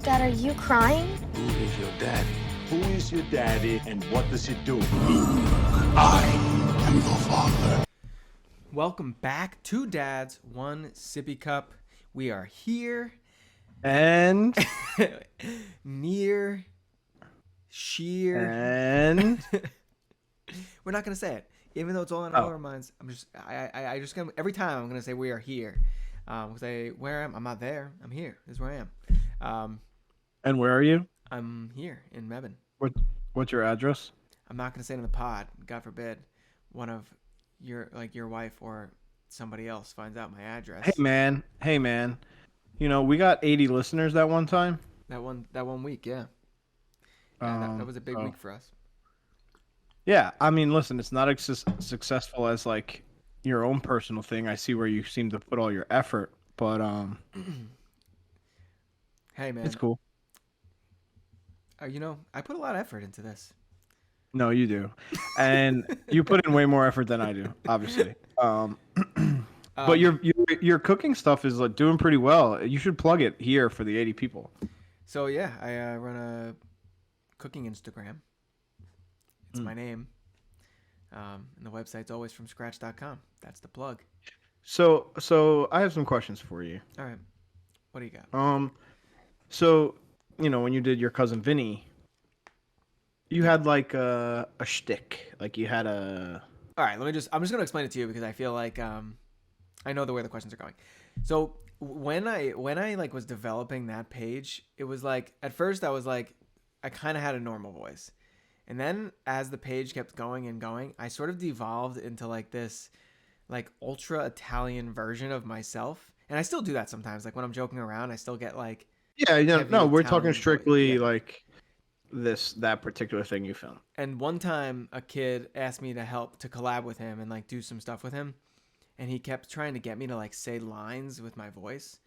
Dad, are you crying? Who is your daddy? Who is your daddy and what does he do? I am your father. Welcome back to Dad's One Sippy Cup. We are here. And Near. Sheer. and We're not gonna say it, even though it's all in our minds. I just gonna every time I'm gonna say we are here. Say where I'm not there. I'm here. This is where I am. and where are you? I'm here in Mebane. What's your address? I'm not gonna say it in the pod. God forbid, one of your wife or somebody else finds out my address. Hey man. You know, we got 80 listeners that one time. That one week, yeah. That was a big week for us. Yeah, I mean, listen, it's not as successful as like your own personal thing. I see where you seem to put all your effort, but Hey man, it's cool. I put a lot of effort into this. No, you do, and you put in way more effort than I do, obviously. But your cooking stuff is like doing pretty well. You should plug it here for the 80 people. So yeah, I run a cooking Instagram. It's my name. And the website's alwaysfromscratch.com. That's the plug. So I have some questions for you. All right. What do you got? So, you know, when you did your cousin Vinny, you had like a shtick. Like you had a... All right, I'm just going to explain it to you because I feel like I know the way the questions are going. So when I like was developing that page, it was like, at first I was like, I kind of had a normal voice. And then as the page kept going and going, I sort of devolved into like this like ultra Italian version of myself. And I still do that sometimes. Like when I'm joking around, I still get like... Yeah, no, we're Italian talking strictly voice. Yeah. like that particular thing you filmed. And one time a kid asked me to help to collab with him and like do some stuff with him. And he kept trying to get me to like say lines with my voice.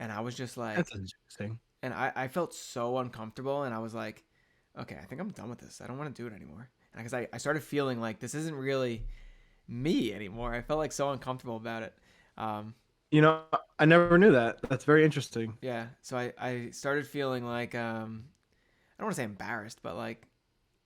And I was just like... That's interesting. And I felt so uncomfortable. And I was like, okay, I think I'm done with this. I don't want to do it anymore. Because I started feeling like this isn't really me anymore. I felt like so uncomfortable about it. You know, I never knew that. That's very interesting. Yeah. So I started feeling like, I don't want to say embarrassed, but like,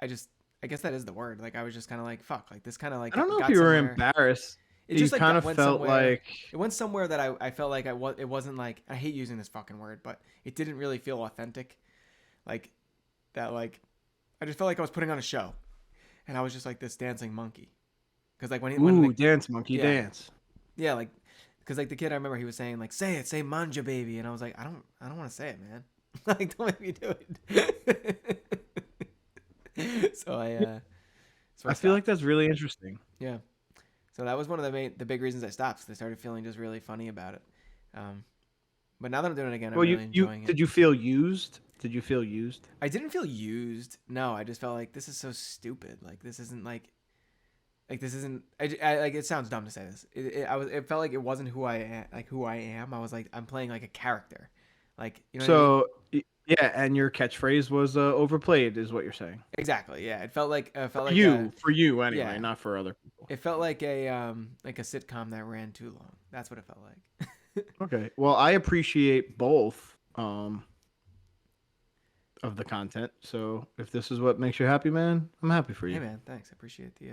I guess that is the word. Like I was just kind of like, fuck, like this kind of like, I don't know got if you were somewhere. embarrassed. It just like kind of went felt somewhere. like It went somewhere that I felt like it wasn't like, I hate using this fucking word, but it didn't really feel authentic. Like that, like, I just felt like I was putting on a show and I was just like this dancing monkey. Cause like when dance monkey dance. Yeah. Like, cause like the kid, I remember he was saying like, say manja baby. And I was like, I don't want to say it, man. Like, don't make me do it. So I feel like that's really interesting. Yeah. So that was one of the big reasons I stopped. Cause I started feeling just really funny about it. But now that I'm doing it again, I'm really enjoying it. Did you feel used? Did you feel used? I didn't feel used. No, I just felt like this is so stupid. Like this isn't like this isn't. I like it sounds dumb to say this. It felt like it wasn't who I am. I was like I'm playing like a character. Like you know. So yeah, and your catchphrase was overplayed, is what you're saying. Exactly. Yeah, it felt like for you anyway, yeah. Not for other people. It felt like a sitcom that ran too long. That's what it felt like. Okay. Well, I appreciate both of the content. So if this is what makes you happy, man, I'm happy for you. Hey man, thanks. I appreciate the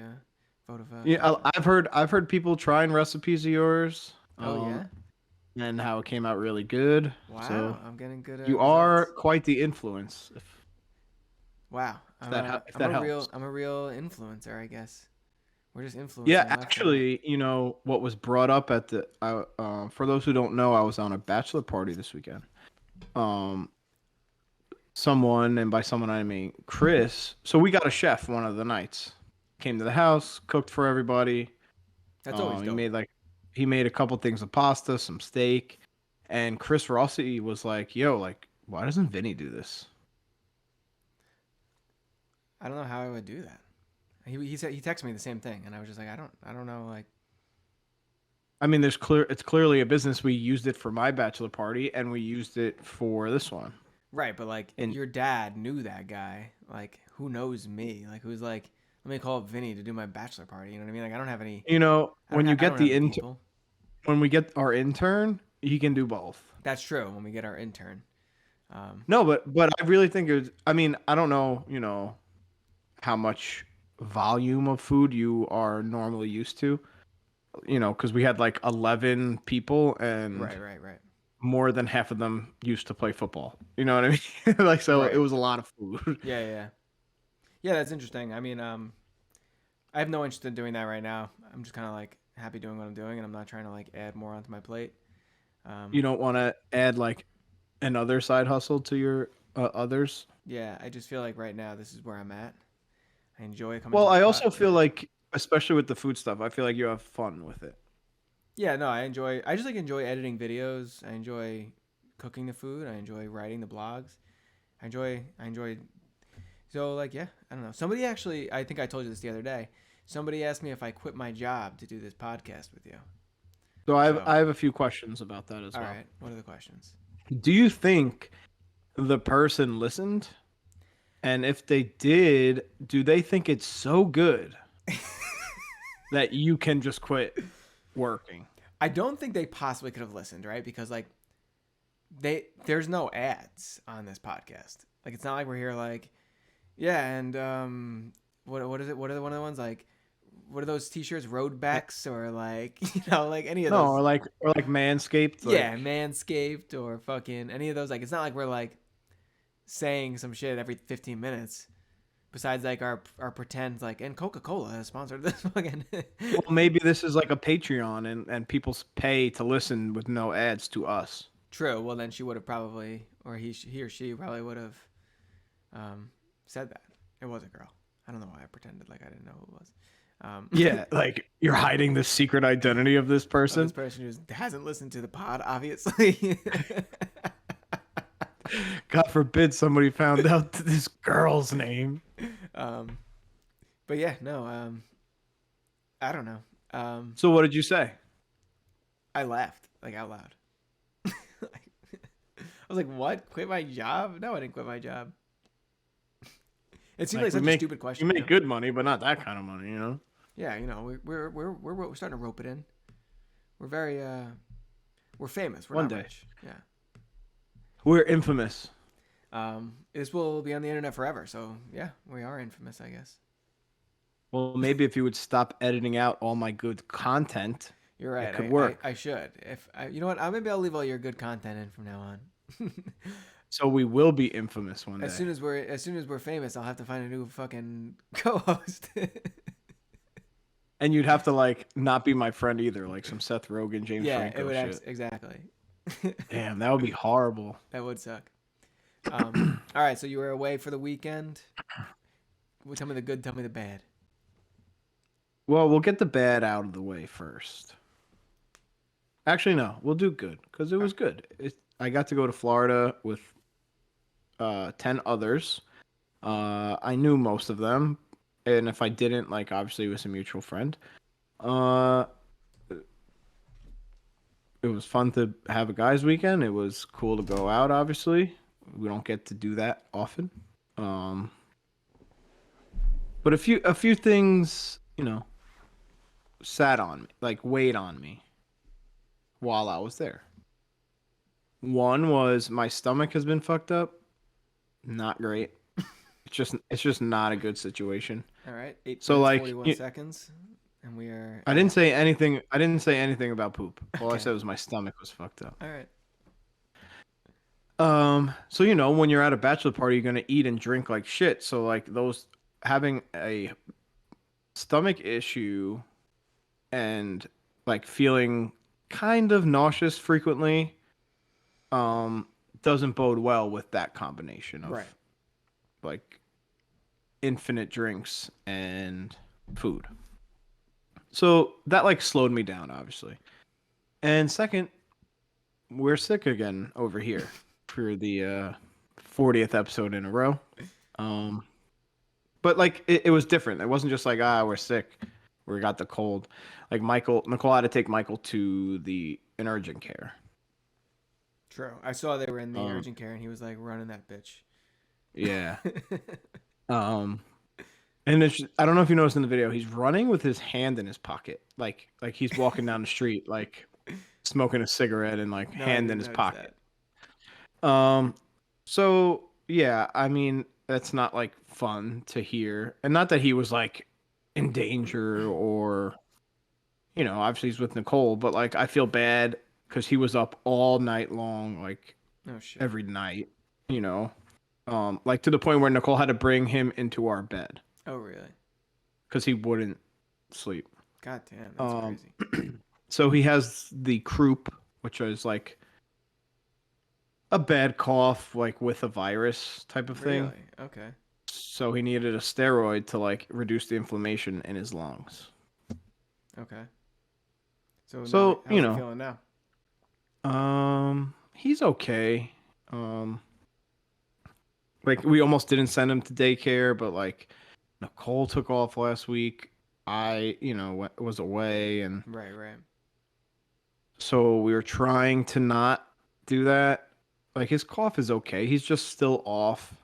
vote of yeah, I've heard people trying recipes of yours. Oh yeah. And how it came out really good. Wow, so I'm getting good. You are quite the influence. Wow, I'm a real influencer, I guess. We're just influencing. Yeah, actually, you know what was brought up at the. For those who don't know, I was on a bachelor party this weekend. Someone, and by someone I mean Chris. So we got a chef one of the nights. Came to the house, cooked for everybody. That's always dope. He made a couple things of pasta, some steak, and Chris Rossi was like, "Yo, like, why doesn't Vinny do this?" I don't know how I would do that. He said he texted me the same thing, and I was just like, I don't know, like. I mean, it's clearly a business. We used it for my bachelor party, and we used it for this one. Right, but like, your dad knew that guy. Like, who knows me? Like, who's like, let me call up Vinny to do my bachelor party. You know what I mean? Like, I don't have any. You know, when we get our intern, he can do both. That's true. When we get our intern, No, but I really think it was. I mean, I don't know, how much volume of food you are normally used to, because we had like 11 people and Right. more than half of them used to play football. You know what I mean? Like, so it Right. was a lot of food. Yeah, that's interesting. I mean, I have no interest in doing that right now. I'm just kind of like happy doing what I'm doing, and I'm not trying to like add more onto my plate. You don't want to add like another side hustle to your others. Yeah, I just feel like right now this is where I'm at. I enjoy coming to Well, this I pot. also feel like, especially with the food stuff, I feel like you have fun with it. Yeah, no, I enjoy. I just like enjoy editing videos. I enjoy cooking the food. I enjoy writing the blogs. I enjoy. I enjoy. So like, yeah, I don't know. Somebody actually, I think I told you this the other day. Somebody asked me if I quit my job to do this podcast with you. So I have So, I have a few questions about that as all well. right, what are the questions? Do you think the person listened? And if they did, do they think it's so good that you can just quit working? I don't think they possibly could have listened, right? Because like there's no ads on this podcast. Like it's not like we're here like, yeah, and what is it? What are one of the ones like? What are those T-shirts? Roadbacks or like like any of No, those? or like Manscaped, Yeah, like Manscaped or fucking any of those. Like it's not like we're like saying some shit every 15 minutes. Besides like our pretend like and Coca-Cola has sponsored this fucking. well, maybe this is like a Patreon and people pay to listen with no ads to us. True. Well, then she would have probably, or he or she probably would have said that. It was a girl. I don't know why I pretended like I didn't know who it was. Yeah, like you're hiding the secret identity of this person. This person who hasn't listened to the pod, obviously. God forbid somebody found out this girl's name. But yeah, no. I don't know. So what did you say? I laughed like out loud. I was like, "What? Quit my job? No, I didn't quit my job." It seemed like such a stupid question. You make good money, but not that kind of money, you know. Yeah, we're starting to rope it in. We're very we're famous. We're One not day. rich. Yeah. We're infamous. This will be on the internet forever. So yeah, we are infamous, I guess. Well, maybe if you would stop editing out all my good content, You're right. it could work. I should. You know what? Maybe I'll leave all your good content in from now on. So we will be infamous one day. As soon as we're famous, I'll have to find a new fucking co-host. And you'd have to like not be my friend either, like some Seth Rogen, James Yeah, Franco it would shit. exactly. Damn, that would be horrible. That would suck. All right, so you were away for the weekend. Well, tell me the good, tell me the bad. Well, we'll get the bad out of the way first. Actually, no, we'll do good because it was good. I got to go to Florida with 10 others. I knew most of them, and if I didn't, like obviously it was a mutual friend. It was fun to have a guys' weekend. It was cool to go out. Obviously, we don't get to do that often. But a few things, sat on me, like weighed on me while I was there. One was my stomach has been fucked up. Not great. It's just not a good situation. All right, 8 So, minutes, like, 41 seconds, and we are. I didn't say anything. I didn't say anything about poop. All I Okay. said was my stomach was fucked up. All right. So when you're at a bachelor party, you're gonna eat and drink like shit. So like those having a stomach issue and like feeling kind of nauseous frequently, doesn't bode well with that combination of Right. like infinite drinks and food. So that like slowed me down, obviously. And second, we're sick again over here for the 40th episode in a row. But like it was different. It wasn't just like we're sick, we got the cold. Like Nicole had to take Michael to an urgent care. True. I saw they were in the urgent care, and he was like running that bitch. Yeah. And I don't know if you noticed in the video, he's running with his hand in his pocket, like he's walking down the street, like smoking a cigarette and like No, I hand didn't in his notice pocket. that. So yeah, I mean that's not like fun to hear, and not that he was like in danger or obviously he's with Nicole, but like I feel bad because he was up all night long, like Oh shit. every night, you know, like to the point where Nicole had to bring him into our bed Oh really? because he wouldn't sleep. God damn, that's Um, crazy. so he has the croup, which is like a bad cough, like with a virus type of thing. Really? Okay. So he needed a steroid to like reduce the inflammation in his lungs. Okay. So now, So, how's he feeling now? he's okay. Um, like we almost didn't send him to daycare, but like Nicole took off last week. I, was away, and Right, right. so we were trying to not do that. Like his cough is okay. He's just still off.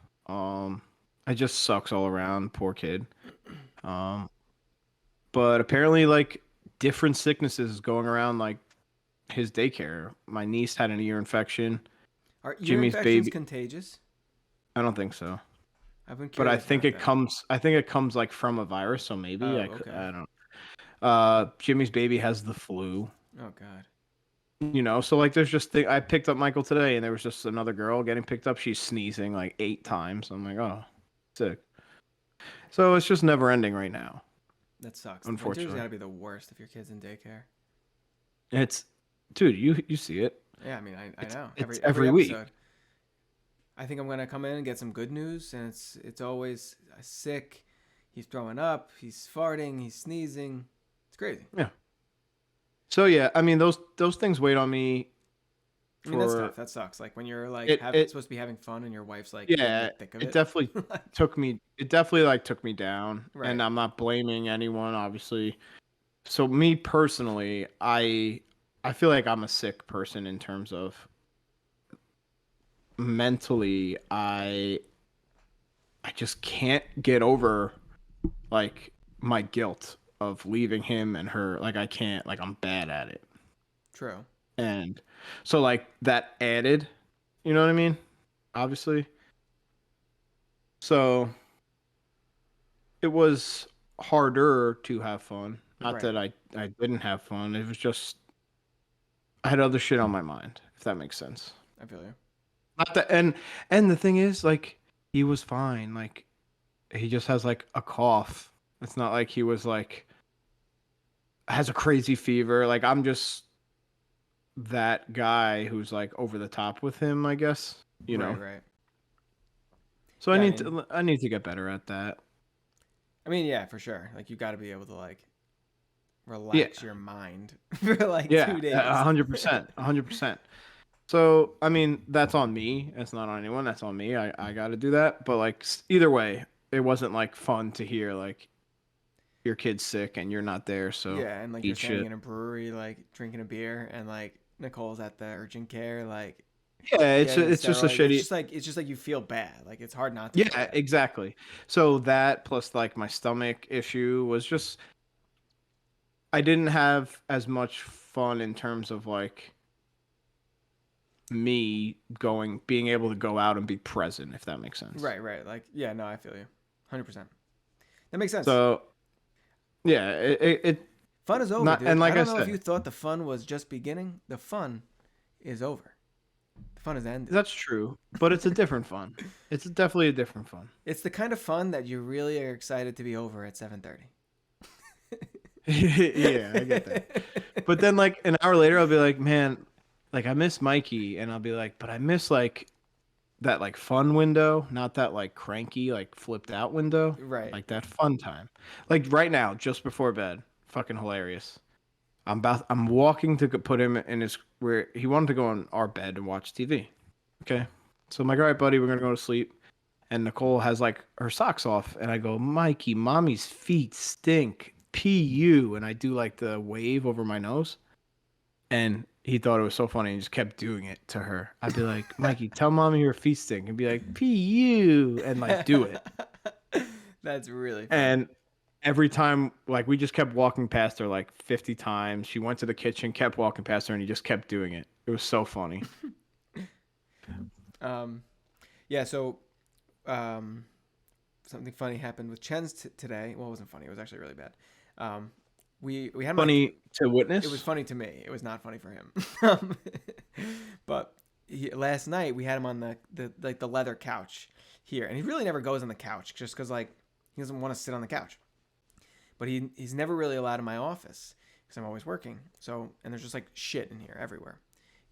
It just sucks all around, poor kid. Um, but apparently like different sicknesses going around like his daycare. My niece had an ear infection. Are ear Jimmy's infections baby. contagious? I don't think so. I've been But I curious think about it that. comes. I think it comes like from a virus. So maybe Oh, okay. I don't. Jimmy's baby has the flu. Oh god. So like there's just I picked up Michael today, and there was just another girl getting picked up. She's sneezing like 8 times. I'm like, oh, sick. So it's just never ending right now. That sucks. The winter's Unfortunately, gotta be the worst if your kid's in daycare. it's dude. You see it. Yeah, I mean, I know. It's Every every week. episode. I think I'm gonna come in and get some good news, and it's always sick. He's throwing up. He's farting. He's sneezing. It's crazy. Yeah. So yeah, I mean those things weighed on me. I mean, that's tough. That sucks. Like when you're like supposed to be having fun, and your wife's like in Yeah, the thick of it it. definitely took me. It definitely like took me down, Right. and I'm not blaming anyone, obviously. So me personally, I feel like I'm a sick person in terms of mentally. I just can't get over like my guilt of leaving him and her. Like I can't. Like I'm bad at it, True. and so like that added. You know what I mean? Obviously. So it was harder to have fun. Not Right. that I didn't have fun. It was just I had other shit on my mind, if that makes sense. I feel you. Not that and the thing is, like, he was fine. Like he just has like a cough. It's not like he was like has a crazy fever. Like I'm just that guy who's like over the top with him, I guess. You know. Right. So Yeah, I need to get better at that. I mean, yeah, for sure. Like you got to be able to like Yeah. relax your mind for like Yeah, 2 days. 100%, 100%. So, I mean, that's on me. It's not on anyone. That's on me. I got to do that. But like either way, it wasn't like fun to hear like your kid's sick and you're not there. So Yeah, and like you're eat standing shit. in a brewery, like drinking a beer, and like Nicole's at the urgent care, like Yeah, getting it's just a steroids. shitty. It's just like you feel bad. Like it's hard not to feel Yeah, bad. exactly. So that plus like my stomach issue was just I didn't have as much fun in terms of like me being able to go out and be present, if that makes sense. Right. Like yeah, no, I feel you, 100%. That makes sense. So yeah, it Fun is over, not dude. and like I I don't know if said, you thought the fun was just beginning. The fun is over. The fun is ended. that's true, but it's a different fun. It's definitely a different fun. It's the kind of fun that you really are excited to be over at 7:30. Yeah, I get that. But then like an hour later, I'll be like, man, like I miss Mikey, and I'll be like, but I miss like that like fun window, not that like cranky like flipped out window, Right. like that fun time. Like right now, just before bed, fucking hilarious. I'm walking to put him in his where he wanted to go in our bed and watch TV. Okay, so I'm like, all right, buddy, we're gonna go to sleep. And Nicole has like her socks off, and I go, Mikey, mommy's feet stink. Pu, and I do like the wave over my nose, and he thought it was so funny and just kept doing it to her. I'd be like, Mikey, tell mommy your feet stink, and be like, Pu, and like do it. That's really funny. And every time, like we just kept walking past her like 50 times. She went to the kitchen, kept walking past her, and he just kept doing it. It was so funny. Yeah. So, um, something funny happened with Chen's today. Well, it wasn't funny. It was actually really bad. Um, we had him on. Funny to It was witness. funny to me. It was not funny for him. But last night we had him on the leather couch here, and he really never goes on the couch just because like he doesn't want to sit on the couch. But he's never really allowed in my office because I'm always working. So and there's just like shit in here everywhere.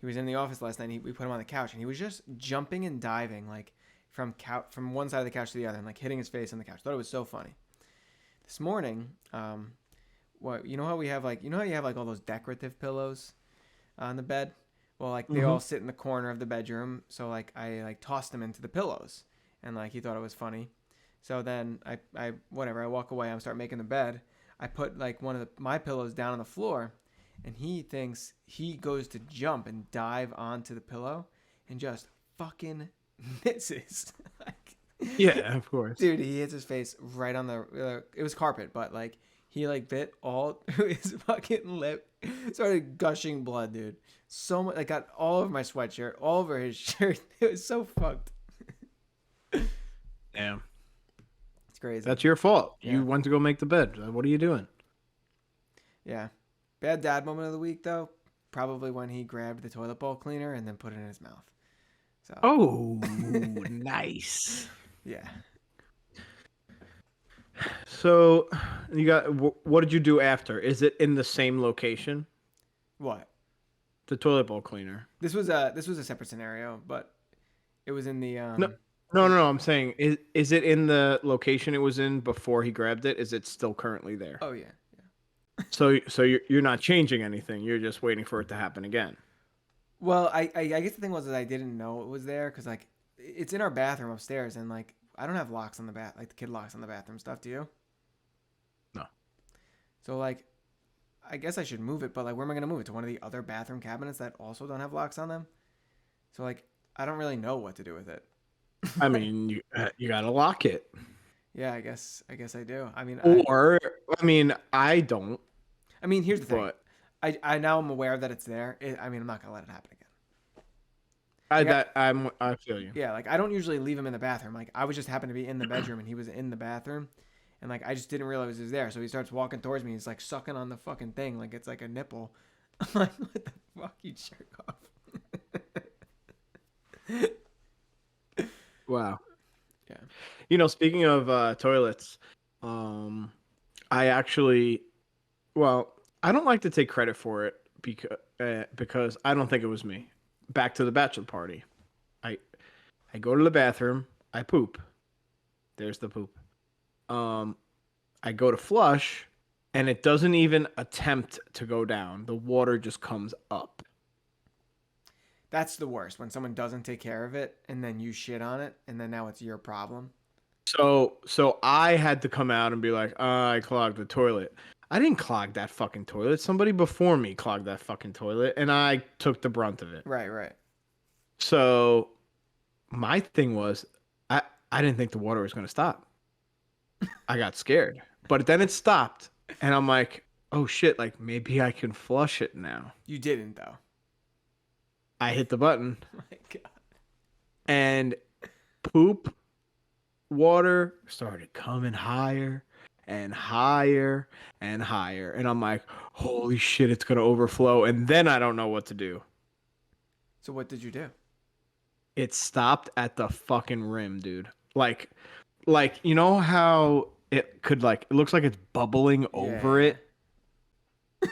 He was in the office last night. We put him on the couch, and he was just jumping and diving like from one side of the couch to the other, and like hitting his face on the couch. Thought it was so funny. This morning, what you know how we have like you know how you have like all those decorative pillows on the bed? Well, like they all sit in the corner of the bedroom, so like I like tossed them into the pillows, and like he thought it was funny. So then I whatever, I walk away, I start making the bed. I put like one of my pillows down on the floor, and he thinks he goes to jump and dive onto the pillow and just fucking misses. Like, Yeah, of course. dude, he hits his face right on the it was carpet, but like he like bit all through his fucking lip, started gushing blood, dude. So much, like got all over my sweatshirt, all over his shirt. It was so fucked. Damn. It's crazy. That's your fault. Yeah. You went to go make the bed. What are you doing? Yeah. Bad dad moment of the week though, probably when he grabbed the toilet bowl cleaner and then put it in his mouth. So Oh, nice. yeah. So, you got. What did you do after? Is it in the same location? What? The toilet bowl cleaner. This was a separate scenario, but it was in the No. I'm saying, is it in the location it was in before he grabbed it? Is it still currently there? Oh yeah. So you're not changing anything. You're just waiting for it to happen again. Well, I guess the thing was that I didn't know it was there because like it's in our bathroom upstairs, and like I don't have locks on the like the kid locks on the bathroom stuff. Do you? No. So like, I guess I should move it, but like, where am I gonna move it to? One of the other bathroom cabinets that also don't have locks on them. So like, I don't really know what to do with it. I mean, you gotta lock it. Yeah, I guess I do. I mean, I don't. I mean, here's the thing. But I now I'm aware that it's there. I mean, I'm not gonna let it happen again. I feel you. Yeah, like I don't usually leave him in the bathroom. Like I was just happened to be in the bedroom and he was in the bathroom, and like I just didn't realize he was there. So he starts walking towards me. He's like sucking on the fucking thing like it's like a nipple. I'm like, what the fuck, you jerk off. Wow. Yeah. You know, speaking of toilets, I actually, well, I don't like to take credit for it because I don't think it was me. Back to the bachelor party. I go to the bathroom, I poop. There's the poop. I go to flush, and it doesn't even attempt to go down. The water just comes up. That's the worst when someone doesn't take care of it and then you shit on it and then now it's your problem. So I had to come out and be like, I clogged the toilet. I didn't clog that fucking toilet. Somebody before me clogged that fucking toilet, and I took the brunt of it. Right. So my thing was, I didn't think the water was going to stop. I got scared. But then it stopped, and I'm like, oh shit, like maybe I can flush it now. You didn't though. I hit the button, Oh my god. and poop water started coming higher and higher and higher. And I'm like, holy shit, it's going to overflow. And then I don't know what to do. So what did you do? It stopped at the fucking rim, dude. Like, you know how it could, like, it looks like it's bubbling over it?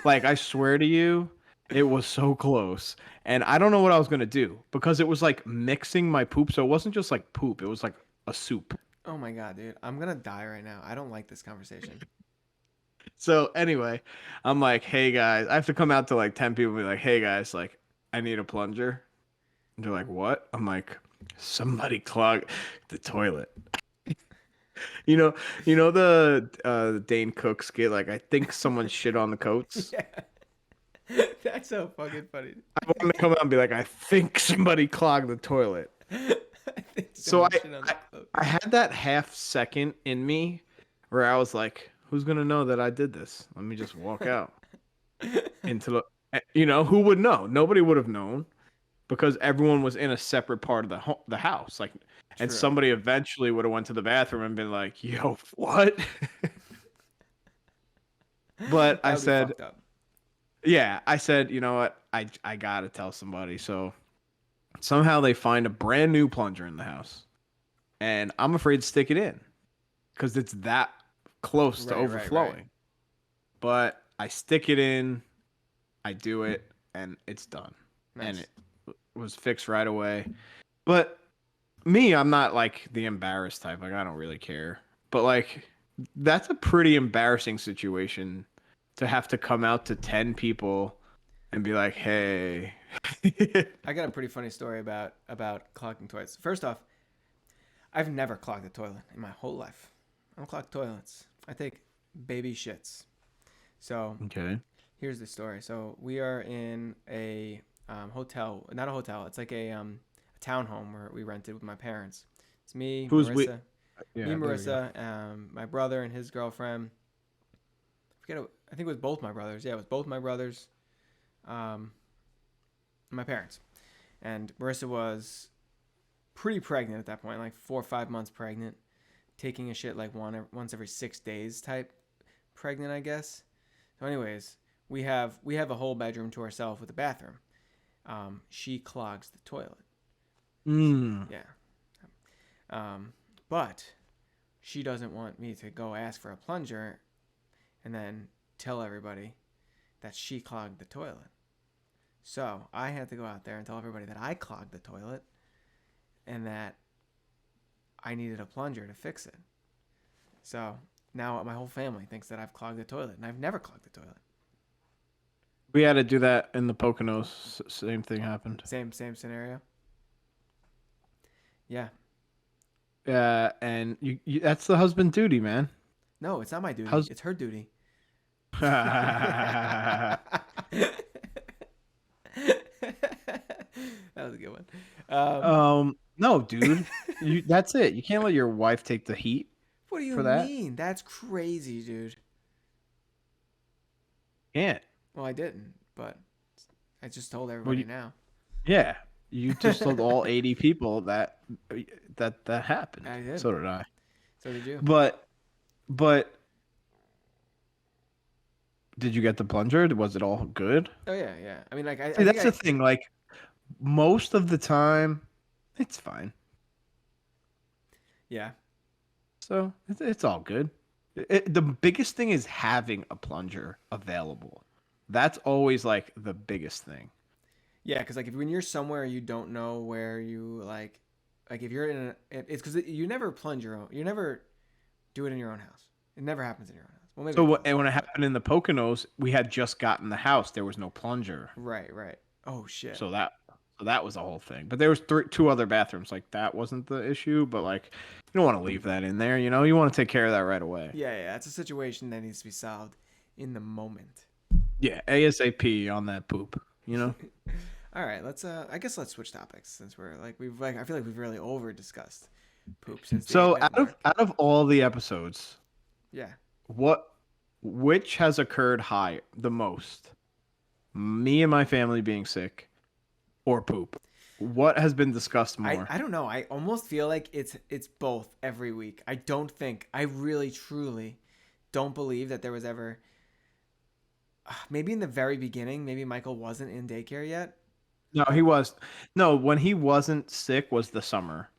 Like, I swear to you, it was so close. And I don't know what I was going to do because it was like mixing my poop. So it wasn't just like poop. It was like a soup. Oh my god, dude. I'm going to die right now. I don't like this conversation. So anyway, I'm like, hey guys, I have to come out to like 10 people and be like, hey guys, like, I need a plunger. And they're like, what? I'm like, somebody clogged the toilet. You know the Dane Cook skit, like, I think someone shit on the coats. Yeah. That's so fucking funny. I want to come out and be like, I think somebody clogged the toilet. So I had that half second in me where I was like, who's going to know that I did this? Let me just walk out into the, who would know? Nobody would have known because everyone was in a separate part of the house. Like and True. somebody eventually would have went to the bathroom and been like, "Yo, what?" But That I would be said, fucked up. "Yeah." I said, "You know what? I gotta tell somebody." So somehow they find a brand new plunger in the house, and I'm afraid to stick it in because it's that close to Right. overflowing. But I stick it in, I do it, and it's done, and Nice. it was fixed right away. But me, I'm not like the embarrassed type. Like I don't really care. But like that's a pretty embarrassing situation to have to come out to 10 people and be like, "Hey." I got a pretty funny story about clogging toilets. First off, I've never clogged a toilet in my whole life. I don't clog toilets. I take baby shits. So Okay. here's the story. So we are in a hotel, not a hotel. It's like a townhome where we rented with my parents. It's me, Who's we? Marissa, Yeah, there we go. my brother and his girlfriend. I think it was both my brothers. Yeah, it was both my brothers, my parents, and Marissa was pretty pregnant at that point, like 4 or 5 months pregnant, taking a shit like once every 6 days type pregnant, I guess. So, anyways, we have a whole bedroom to ourselves with a bathroom. She clogs the toilet. Mm. Yeah. But she doesn't want me to go ask for a plunger and then tell everybody that she clogged the toilet. So I had to go out there and tell everybody that I clogged the toilet and that I needed a plunger to fix it. So now my whole family thinks that I've clogged the toilet, and I've never clogged the toilet. We had to do that in the Poconos. Same thing happened. Same scenario. Yeah. Yeah, and you that's the husband duty, man. No, it's not my duty. How's It's her duty. That was a good one. No, dude. That's it. You can't let your wife take the heat What do you for that. mean? That's crazy, dude. Can't. Well, I didn't, but I just told Well, everybody now. yeah. You just told all 80 people that happened. I did. So did I. So did you. But did you get the plunger? Was it all good? Oh yeah. I mean, like I See, think that's the thing. Like most of the time, it's fine. yeah. So it's all good. The biggest thing is having a plunger available. That's always like the biggest thing. Yeah, because like if when you're somewhere you don't know where you like if you're in it's because you never plunge your own, you never do it in your own house. It never happens in your own house. Well, maybe So it does. and when it happened in the Poconos, we had just gotten the house. There was no plunger. Right. Oh shit. So that was the whole thing. But there was two other bathrooms. Like that wasn't the issue. But like you don't want to leave that in there. You want to take care of that right away. Yeah. It's a situation that needs to be solved in the moment. Yeah, ASAP on that poop. All right, let's I guess let's switch topics since we're like I feel like we've really over discussed poop since the So 8-minute out mark. of all the episodes, Yeah. which has occurred the most? Me and my family being sick, or poop? What has been discussed more? I don't know. I almost feel like it's both every week. I really truly don't believe that there was ever maybe in the very beginning, maybe Michael wasn't in daycare yet. No, he was. No, when he wasn't sick was the summer.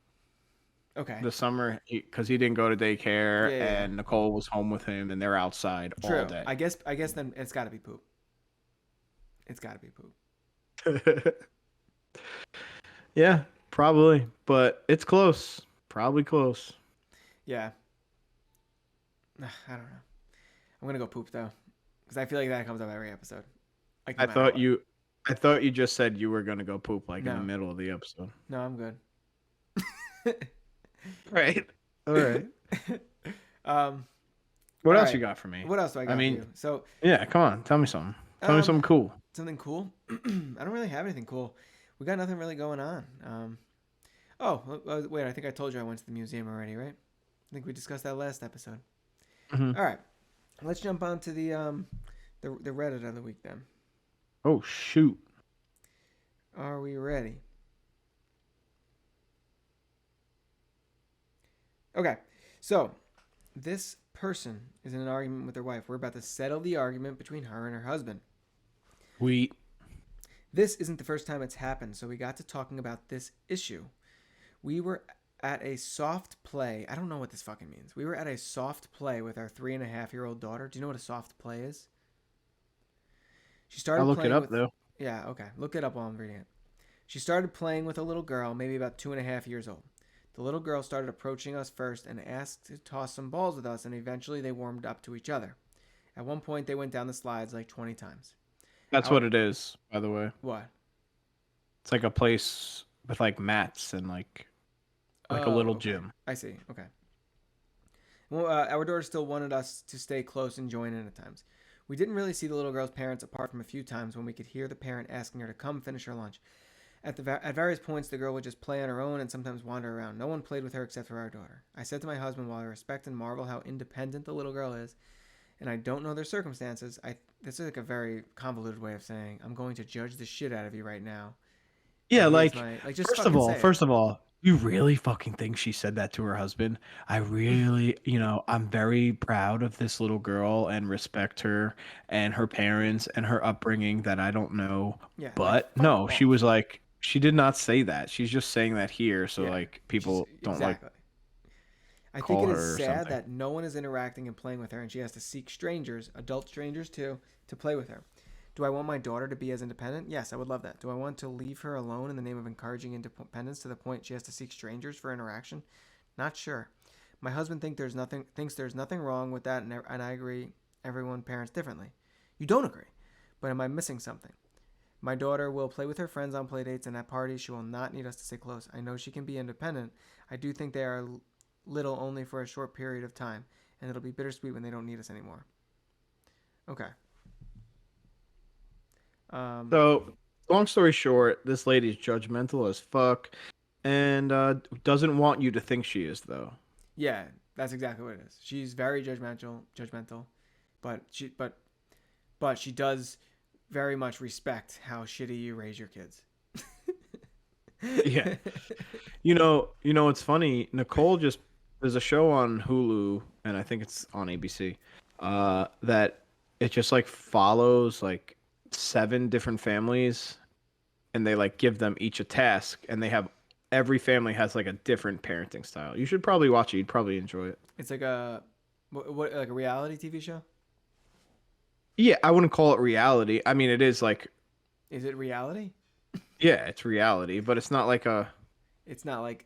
Okay. The summer, because he didn't go to daycare, Yeah. and Nicole was home with him, and they're outside True. all day. I guess then it's got to be poop. It's got to be poop. Yeah, probably, but it's close. Probably close. Yeah. I don't know. I'm going to go poop though cuz I feel like that comes up every episode. Like no I matter thought what. I thought you just said you were gonna go poop like in No. the middle of the episode. No, I'm good. Right. All right. Um What all else right. you got for me? What else do I got for you? So, Yeah, come on, tell me something. Tell me something cool. something cool? I don't really have anything cool. We got nothing really going on. Wait, I think I told you I went to the museum already, right? I think we discussed that last episode. Mhm. All right. Let's jump on to the Reddit of the week then. Oh shoot. Are we ready? Okay, so this person is in an argument with their wife. We're about to settle the argument between her and her husband. We This isn't the first time it's happened, so we got to talking about this issue. We were at a soft play. I don't know what this fucking means. We were at a soft play with our 3.5-year-old daughter. Do you know what a soft play is? She started I'll look it playing up with. though. Yeah, okay. Look it up while I'm reading it. She started playing with a little girl, maybe about 2.5 years old. The little girl started approaching us first and asked to toss some balls with us, and eventually they warmed up to each other. At one point, they went down the slides like 20 times. That's what it is, by the way. What? It's like a place with like mats and like a Oh, little okay. gym. I see. Okay. Well, our daughter still wanted us to stay close and join in at times. We didn't really see the little girl's parents apart from a few times when we could hear the parent asking her to come finish her lunch. At various points, the girl would just play on her own and sometimes wander around. No one played with her except for our daughter. I said to my husband, while I respect and marvel how independent the little girl is, and I don't know their circumstances, this is like a very convoluted way of saying, I'm going to judge the shit out of you right now. Yeah, And here's like just first of fucking all, say it. first of all, you really fucking think she said that to her husband? I really, I'm very proud of this little girl and respect her and her parents and her upbringing that I don't know. Yeah, like But fuck no, she off. was like, she did not say that. She's just saying that here so Yeah, like she's people don't like exactly. I think call it is her or sad something. that no one is interacting and playing with her, and she has to seek strangers, adult strangers too, to play with her. Do I want my daughter to be as independent? Yes, I would love that. Do I want to leave her alone in the name of encouraging independence to the point she has to seek strangers for interaction? Not sure. My husband thinks there's nothing wrong with that, and I agree. Everyone parents differently. You don't agree, but am I missing something? My daughter will play with her friends on play dates, and at parties she will not need us to stay close. I know she can be independent. I do think they are little only for a short period of time, and it'll be bittersweet when they don't need us anymore. Okay. So, long story short, this lady's judgmental as fuck and doesn't want you to think she is though. Yeah, that's exactly what it is. She's very judgmental, but she does very much respect how shitty you raise your kids. Yeah. It's funny. Nicole just there's a show on Hulu and I think it's on ABC. That it just like follows like 7 different families and they like give them each a task and they have every family has like a different parenting style. You should probably watch it. You'd probably enjoy it. It's like what like a reality TV show? Yeah, I wouldn't call it reality. I mean, it is like Is it reality? yeah, it's reality, but it's not like It's not like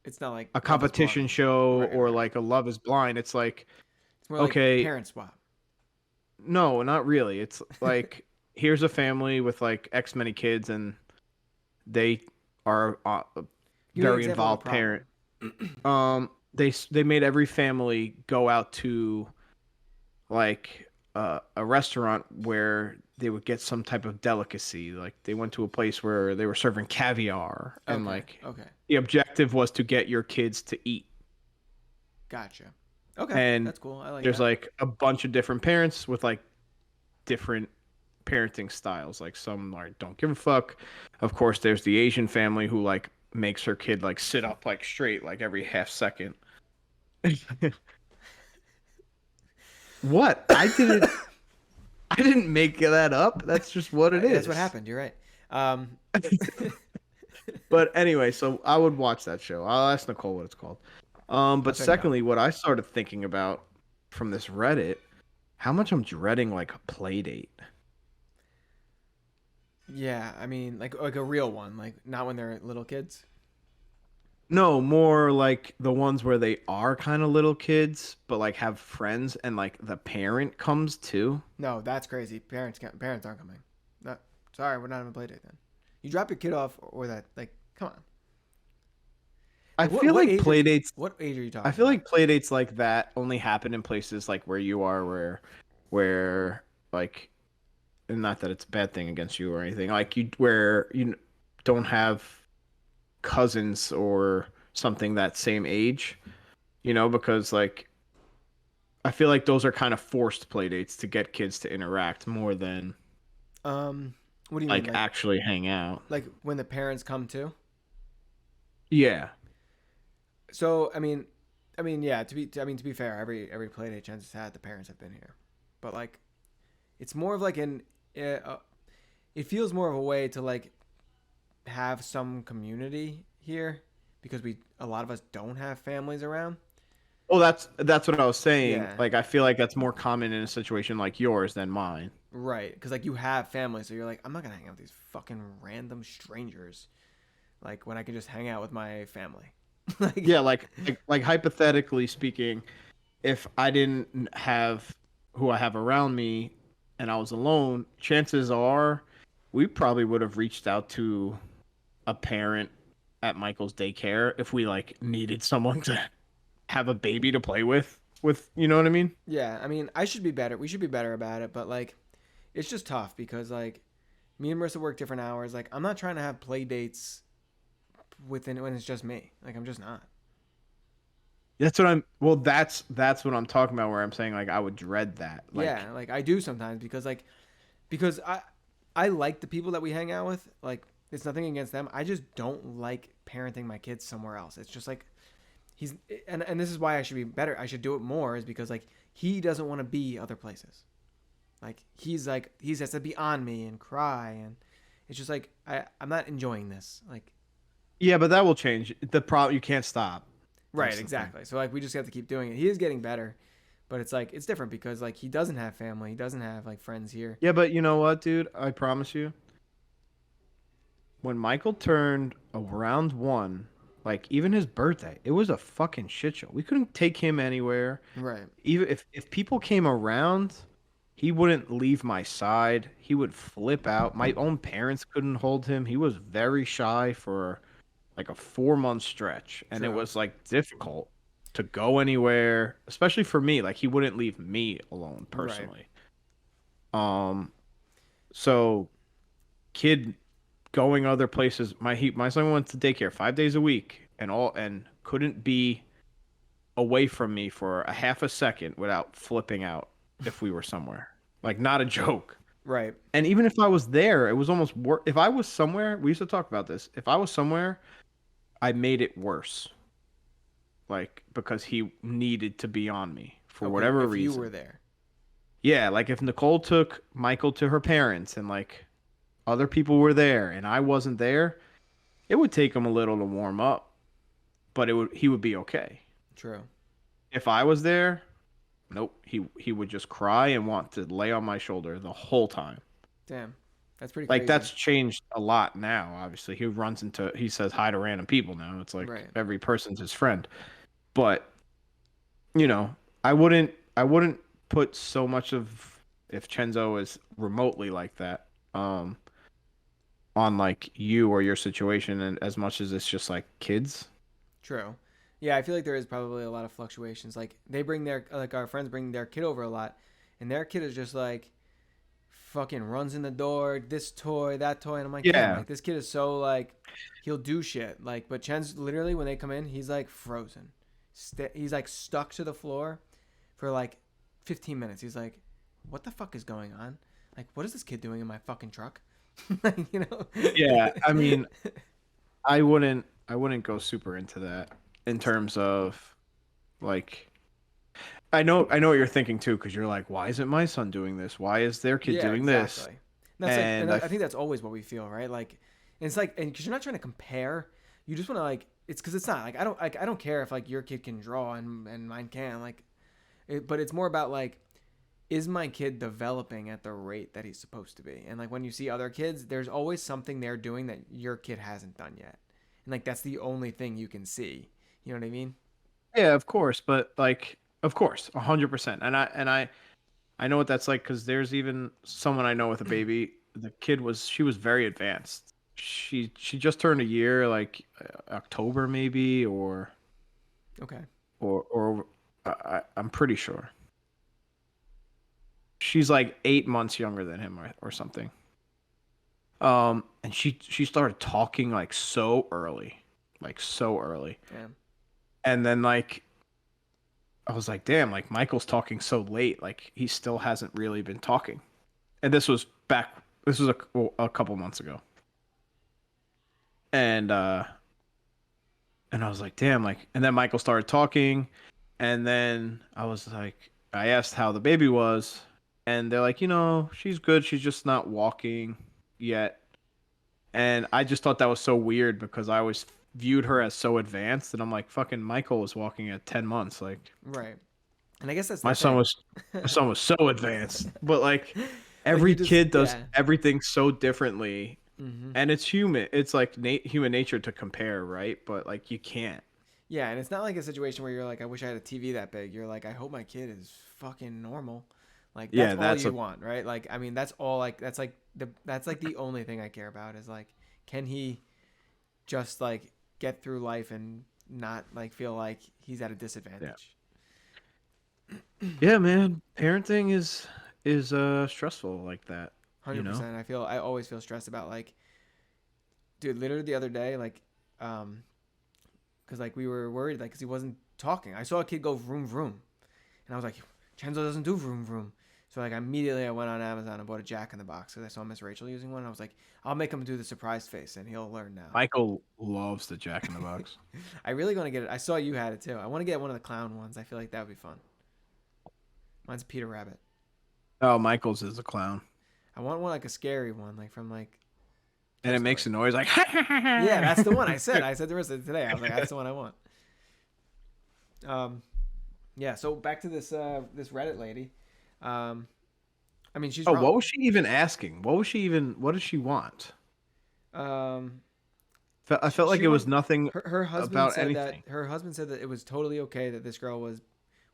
a Love is Blind. competition show Right, or right. like a Love is Blind. It's like It's more like okay, Parent Swap. no, not really. It's like here's a family with like X many kids and they are a Give me an very example of a involved problem. parent. They made every family go out to like a restaurant where they would get some type of delicacy. Like they went to a place where they were serving caviar, and Okay. like Okay. the objective was to get your kids to eat. Gotcha. Okay. And That's cool. I like there's that. like a bunch of different parents with like different parenting styles. Like some like don't give a fuck. Of course, there's the Asian family who like makes her kid like sit up like straight like every half second. What? I didn't make that up. That's just what it is. That's what happened. You're right. But anyway, so I would watch that show. I'll ask Nicole what it's called. But check it out. secondly, what I started thinking about from this Reddit, how much I'm dreading like a play date. Yeah, I mean, like a real one, like not when they're little kids. No, more like the ones where they are kind of little kids, but like have friends and like the parent comes too. No, that's crazy. Parents aren't coming. No, sorry, we're not having a play date then. You drop your kid off or that, like, come on. I What- feel what like age play are- dates. What age are you talking? I feel about? like play dates like that only happen in places like where you are, where like, and not that it's a bad thing against you or anything. Like where you don't have cousins or something that same age, because like I feel like those are kind of forced play dates to get kids to interact more than What do you like mean? actually hang out. Like when the parents come too? Yeah. So, I mean, I mean, yeah. To be fair, every play date Chance has had, the parents have been here, but like, it's more of like it feels more of a way to like have some community here because a lot of us don't have families around. Well, that's what I was saying. Yeah, Like, I feel like that's more common in a situation like yours than mine. right. Because like you have family, so you're like, I'm not gonna hang out with these fucking random strangers. Like when I can just hang out with my family. like, Yeah, like hypothetically speaking, if I didn't have who I have around me and I was alone, chances are we probably would have reached out to a parent at Michael's daycare if we like needed someone to have a baby to play with, you know what I mean? yeah. I mean, I should be better. We should be better about it, but like, it's just tough because like me and Marissa work different hours. Like, I'm not trying to have play dates within when it's just me. Like, I'm just not. That's what I'm well that's what I'm talking about where I'm saying like I would dread that. Like Yeah, like I do sometimes because I like the people that we hang out with. Like it's nothing against them. I just don't like parenting my kids somewhere else. It's just like he's and this is why I should be better. I should do it more is because like he doesn't want to be other places. Like he has to be on me and cry and it's just like I'm not enjoying this. Like yeah, but that will change. The problem you can't stop. right, That's the thing. exactly. So like we just have to keep doing it. He is getting better, but it's like it's different because like he doesn't have family. He doesn't have like friends here. Yeah, but you know what, dude? I promise you, when Michael turned around 1, like even his birthday, it was a fucking shit show. We couldn't take him anywhere. Right. Even if people came around, he wouldn't leave my side. He would flip out. My own parents couldn't hold him. He was very shy for like a 4-month stretch, and it True. was like difficult to go anywhere, especially for me. Like he wouldn't leave me alone Right. personally. So kid going other places. My son went to daycare 5 days a week and couldn't be away from me for a half a second without flipping out if we were somewhere. Like not a joke. Right. And even if I was there, it was almost worse. If I was somewhere, we used to talk about this. If I was somewhere, I made it worse. Like because he needed to be on me for Okay, whatever if reason. you were there. Yeah, like if Nicole took Michael to her parents and like other people were there and I wasn't there, it would take him a little to warm up, but he would be okay. True. If I was there, nope, he would just cry and want to lay on my shoulder the whole time. Damn. That's pretty Like crazy. that's changed a lot now, obviously. He says hi to random people now. It's like Right. every person's his friend. But, you know, I wouldn't put so much of if Chenzo is remotely like that, on like you or your situation and as much as it's just like kids. True. Yeah, I feel like there is probably a lot of fluctuations. Like they bring their like our friends bring their kid over a lot, and their kid is just like fucking runs in the door, this toy, that toy, and I'm like, damn, Yeah. like this kid is so like he'll do shit. Like, but Chen's literally when they come in, he's like frozen. He's like stuck to the floor for like 15 minutes. He's like, what the fuck is going on? Like, what is this kid doing in my fucking truck? Like, you know? Yeah, I mean, I wouldn't go super into that in terms of like I know what you're thinking too because you're like, why isn't my son doing this? Why is their kid Yeah, doing this? exactly. And that's like, And and I think that's always what we feel, right? Like, and it's like, and because you're not trying to compare, you just want to like, it's because it's not like I don't care if like your kid can draw and mine can like, but it's more about like, is my kid developing at the rate that he's supposed to be? And like when you see other kids, there's always something they're doing that your kid hasn't done yet, and like that's the only thing you can see. You know what I mean? yeah, of course, but like of course, 100%. And I know what that's like because there's even someone I know with a baby. She was very advanced. She just turned a year, like October maybe, Okay. or I'm pretty sure she's like 8 months younger than him or something. And she started talking like so early, Yeah. and then like I was like, damn, like Michael's talking so late, like he still hasn't really been talking. And this was a couple months ago. And And I was like, damn, like, and then Michael started talking, and then I was like, I asked how the baby was, and they're like, she's good, she's just not walking yet. And I just thought that was so weird because I always viewed her as so advanced, and I'm like, fucking Michael was walking at 10 months, like Right. And I guess that's my the son thing. was my son was so advanced, but like But you every just, kid does yeah. everything so differently, Hmm. and it's human. It's like human nature to compare, right? But like you can't. Yeah, and it's not like a situation where you're like, I wish I had a TV that big. You're like, I hope my kid is fucking normal. Like that's Yeah, all that's you a want, right? Like I mean, that's all like that's like the only thing I care about is like, can he just like get through life and not like feel like he's at a yeah. disadvantage? Yeah, man. Parenting is stressful like that, you know? 100%. I always feel stressed about like, dude, literally the other day, like, because like we were worried like because he wasn't talking. I saw a kid go vroom vroom, and I was like, Chenzo doesn't do vroom vroom. So like immediately I went on Amazon and bought a Jack in the Box because I saw Miss Rachel using one. I was like, I'll make him do the surprise face and he'll learn now. Michael loves the Jack in the Box. I really want to get it. I saw you had it too. I want to get one of the clown ones. I feel like that would be fun. Mine's Peter Rabbit. Oh, Michael's is a clown. I want one like a scary one, like from like And Toy it makes a Story. noise like Yeah, that's the one I said. I said the rest of it today. I was like, that's the one I want. Yeah. So back to this Reddit lady. I mean, she's Oh, wrong. what was she even asking? What does she want? Um, I felt like she it was went. nothing Her husband about said that anything. it was totally okay that this girl was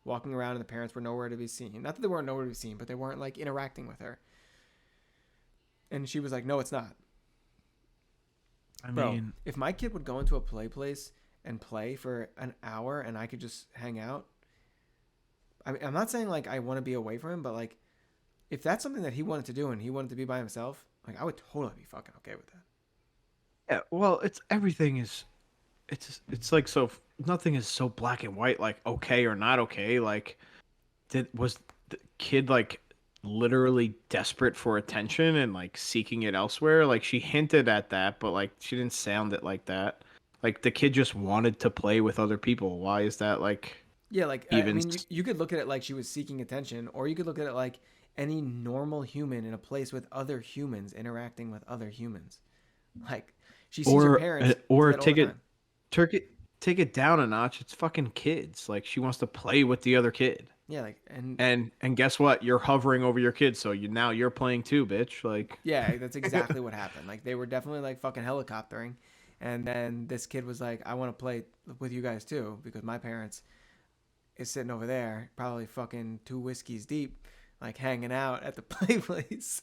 walking around and the parents were nowhere to be seen. Not that they weren't nowhere to be seen, but they weren't like interacting with her. And she was like, "No, it's not, I bro. mean, If my kid would go into a play place and play for an hour and I could just hang out, I mean, I'm not saying like I want to be away from him, but like if that's something that he wanted to do and he wanted to be by himself, like I would totally be fucking okay with that." yeah, well, it's everything is it's like so nothing is so black and white like okay or not okay. Like was the kid like literally desperate for attention and like seeking it elsewhere? Like she hinted at that, but like she didn't sound it like that. Like the kid just wanted to play with other people. Why is that like Yeah, like I even mean, you could look at it like she was seeking attention, or you could look at it like any normal human in a place with other humans interacting with other humans. Like she sees her parents do or that all the time. take it take it down a notch. It's fucking kids. Like she wants to play with the other kid. Yeah, like and And guess what? You're hovering over your kid, so you're playing too, bitch. Like yeah, that's exactly what happened. Like they were definitely like fucking helicoptering, and then this kid was like, "I want to play with you guys too," because my parents is sitting over there, probably fucking 2 whiskeys deep, like hanging out at the play place.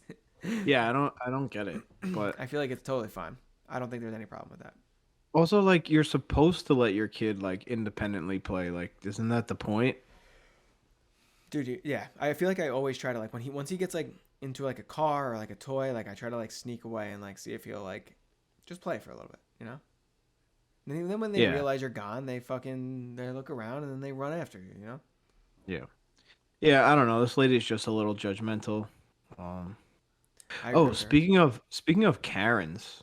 yeah, I don't get it. But I feel like it's totally fine. I don't think there's any problem with that. also like you're supposed to let your kid like independently play. Like isn't that the point? Dude, yeah, I feel like I always try to like once he gets like into like a car or like a toy, like I try to like sneak away and like see if he'll like just play for a little bit, you know. And then when they Yeah. realize you're gone, they look around and then they run after you, you know. Yeah. Yeah, I don't know. This lady's just a little judgmental. Um I agree Oh, with her. speaking of Karens,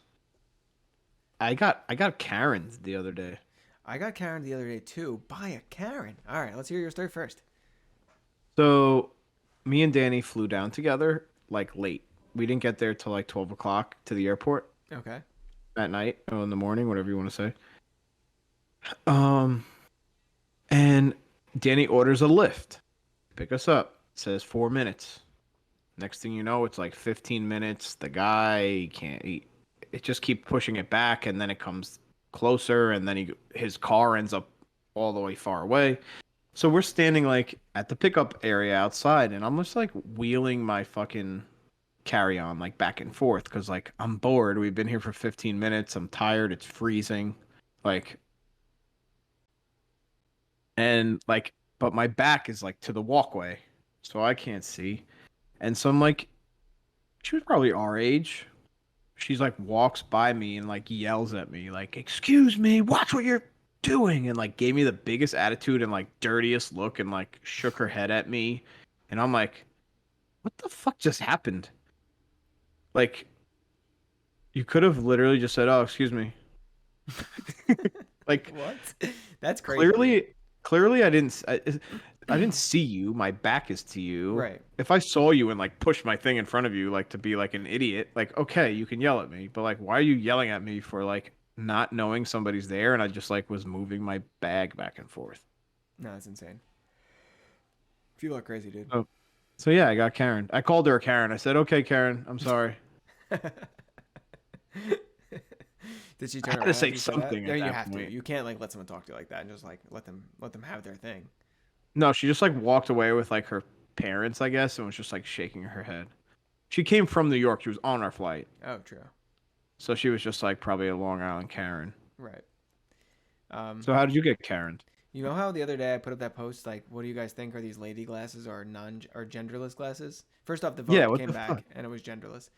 I got Karens the other day. I got Karen the other day too. By a Karen. All right, let's hear your story first. So me and Danny flew down together like late. We didn't get there till like 12 o'clock to the airport Okay. at night or in the morning, whatever you want to say. Um, and Danny orders a lift. Pick us up. It says 4 minutes. Next thing you know, it's like 15 minutes. The guy can't eat. It just keep pushing it back, and then it comes closer, and then his car ends up all the way far away. So we're standing like at the pickup area outside, and I'm just like wheeling my fucking carry on like back and forth because like I'm bored. We've been here for 15 minutes. I'm tired. It's freezing. Like, and like, but my back is like to the walkway, so I can't see. And so I'm like, she was probably our age. She's like walks by me and like yells at me, like, "Excuse me, watch what you're doing," and like gave me the biggest attitude and like dirtiest look and like shook her head at me. And I'm like, what the fuck just happened? Like, you could have literally just said, "Oh, excuse me." Like What? That's crazy. clearly, I didn't see you. My back is to you. Right. If I saw you and like pushed my thing in front of you, like to be like an idiot, like okay, you can yell at me, but like, why are you yelling at me for like not knowing somebody's there? And I just like was moving my bag back and forth. No, that's insane. People are crazy, dude. So yeah, I got Karen. I called her a Karen. I said, "Okay, Karen, I'm sorry." Did she I turn had to around say after you said something that? at No, you that have to. point. You can't like let someone talk to you like that and just like let them have their thing. No, she just like walked away with like her parents, I guess, and was just like shaking her head. She came from New York. She was on our flight, Oh, true. so she was just like probably a Long Island Karen. Right. So how did you get Karen? You know how the other day I put up that post like, what do you guys think are these lady glasses or genderless glasses? First off, the Yeah, vote what came the back fuck? and it was genderless.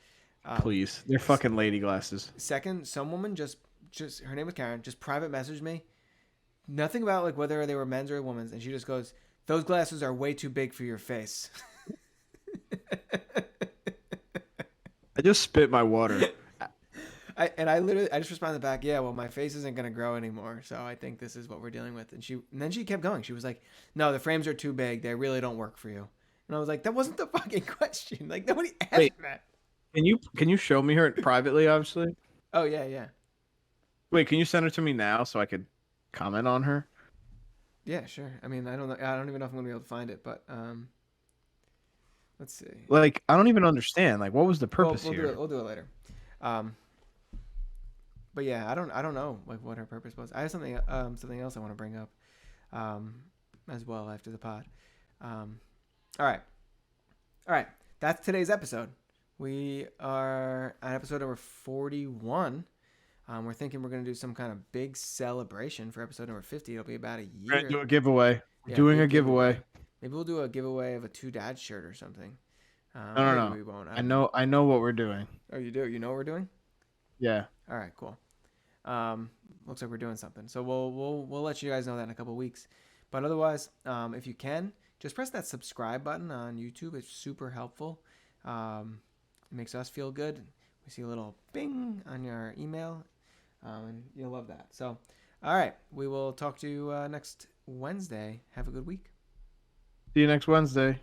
Please, they're fucking lady glasses. Second, some woman just her name was Karen, just private messaged me. Nothing about like whether they were men's or women's, and she just goes, "Those glasses are way too big for your face." I just spit my water. I just responded back, yeah, well, my face isn't gonna grow anymore, so I think this is what we're dealing with. And then she kept going. She was like, no, the frames are too big. They really don't work for you. And I was like, that wasn't the fucking question. Like nobody asked Wait. that. Can you show me her privately? Obviously. Oh yeah, yeah, Wait, can you send her to me now so I could comment on her? yeah, sure. I mean, I don't know. I don't even know if I'm gonna be able to find it, but let's see. Like, I don't even understand. Like, what was the purpose we'll here? do it. We'll do it later. But yeah, I don't know like what her purpose was. I have something else I want to bring up as well after the pod. All right. That's today's episode. We are at episode number 41. We're thinking we're gonna do some kind of big celebration for episode number 50. It'll be about a year. We're gonna do a giveaway. Yeah, Doing big a giveaway. Maybe we'll do a giveaway of a Two Dads shirt or something. No. We won't. I know what we're doing. Oh, you do? You know what we're doing? Yeah. All right, cool. Looks like we're doing something. So we'll let you guys know that in a couple of weeks. But otherwise, if you can, just press that subscribe button on YouTube. It's super helpful. It makes us feel good. We see a little bing on your email, and you'll love that. So, all right, we will talk to you next Wednesday. Have a good week. See you next Wednesday.